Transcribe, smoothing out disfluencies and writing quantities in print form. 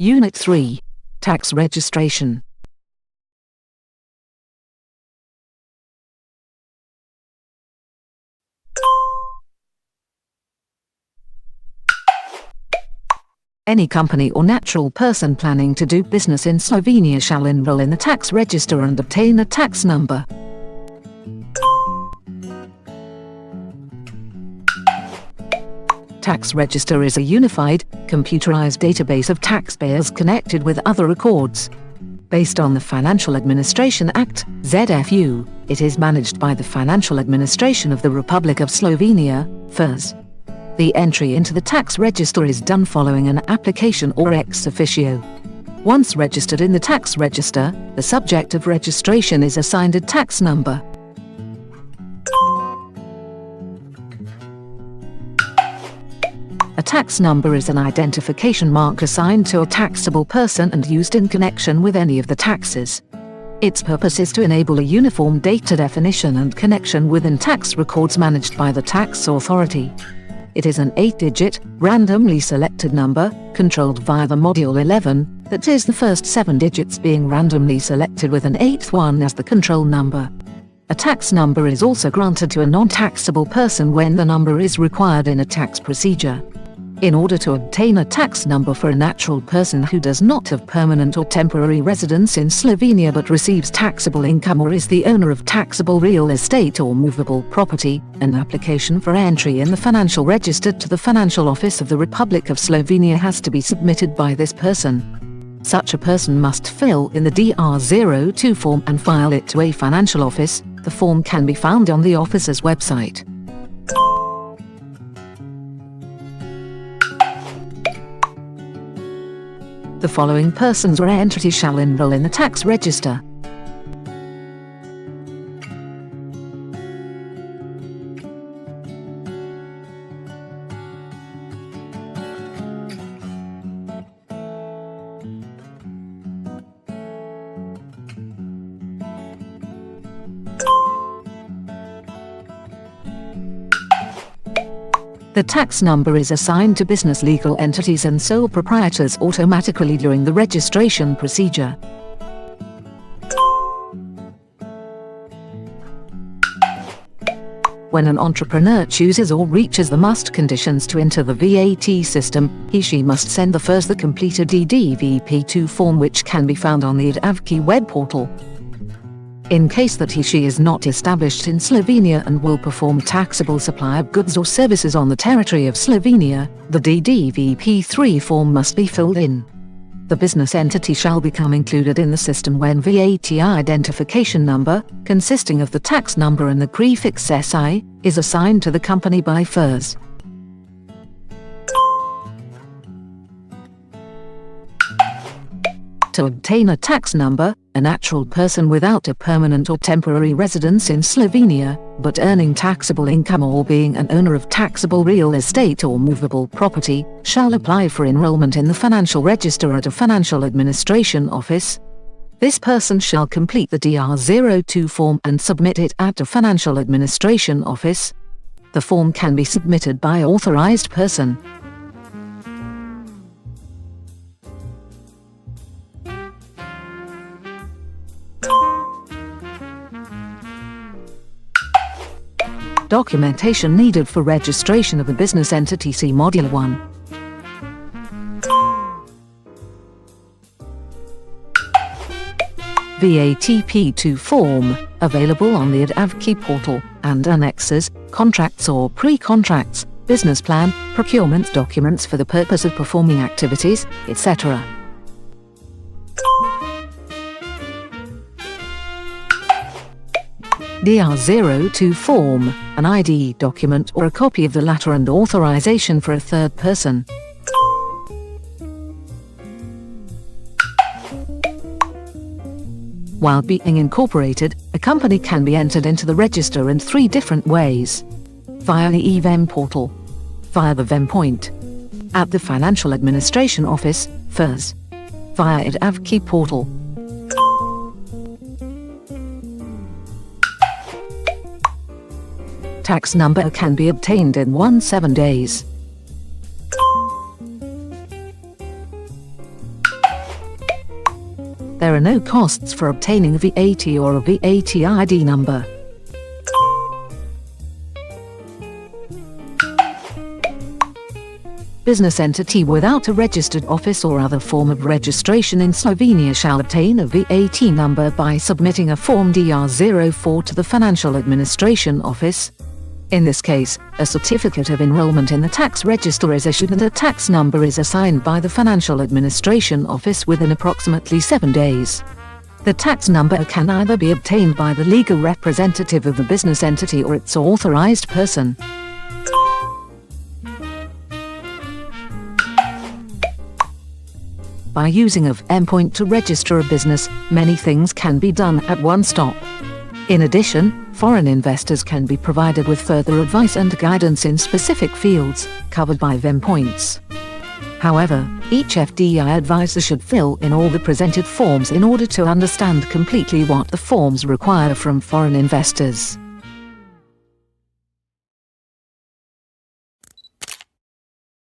Unit 3. Tax registration. Any company or natural person planning to do business in Slovenia shall enroll in the tax register and obtain a tax number. Tax register is a unified, computerized database of taxpayers connected with other records. Based on the Financial Administration Act, ZFU, it is managed by the Financial Administration of the Republic of Slovenia, FDI. The entry into the tax register is done following an application or ex officio. Once registered in the tax register, the subject of registration is assigned a tax number. A tax number is an identification mark assigned to a taxable person and used in connection with any of the taxes. Its purpose is to enable a uniform data definition and connection within tax records managed by the tax authority. It is an 8-digit, randomly selected number, controlled via the Module 11, that is the first 7 digits being randomly selected with an 8th one as the control number. A tax number is also granted to a non-taxable person when the number is required in a tax procedure. In order to obtain a tax number for a natural person who does not have permanent or temporary residence in Slovenia but receives taxable income or is the owner of taxable real estate or movable property, an application for entry in the financial register to the Financial Office of the Republic of Slovenia has to be submitted by this person. Such a person must fill in the DR02 form and file it to a financial office. The form can be found on the office's website. The following persons or entities shall enroll in the tax register. The tax number is assigned to business legal entities and sole proprietors automatically during the registration procedure. When an entrepreneur chooses or reaches the must conditions to enter the VAT system, he/she must send the completed DDVP2 form, which can be found on the FDI web portal. In case that he/she is not established in Slovenia and will perform taxable supply of goods or services on the territory of Slovenia, the DDVP3 form must be filled in. The business entity shall become included in the system when VAT identification number, consisting of the tax number and the prefix SI, is assigned to the company by FDI. To obtain a tax number, a natural person without a permanent or temporary residence in Slovenia, but earning taxable income or being an owner of taxable real estate or movable property, shall apply for enrollment in the financial register at a financial administration office. This person shall complete the DR02 form and submit it at a financial administration office. The form can be submitted by authorized person. Documentation needed for registration of a business entity. See Module 1. VATP2 form, available on the FDI portal, and annexes, contracts or pre-contracts, business plan, procurement documents for the purpose of performing activities, etc. DR02 form, an ID document or a copy of the latter and authorization for a third person. While being incorporated, a company can be entered into the register in 3 different ways. Via the eVem portal, via the Vem point, at the Financial Administration Office, FDI, via the FDI portal. Tax number can be obtained in 7 days. There are no costs for obtaining a VAT or a VAT ID number. Business entity without a registered office or other form of registration in Slovenia shall obtain a VAT number by submitting a Form DR04 to the Financial Administration Office. In this case, a certificate of enrollment in the tax register is issued and a tax number is assigned by the Financial Administration Office within approximately 7 days. The tax number can either be obtained by the legal representative of the business entity or its authorized person. By using of endpoint to register a business, many things can be done at one stop. In addition, foreign investors can be provided with further advice and guidance in specific fields covered by endpoints. However, each FDI advisor should fill in all the presented forms in order to understand completely what the forms require from foreign investors.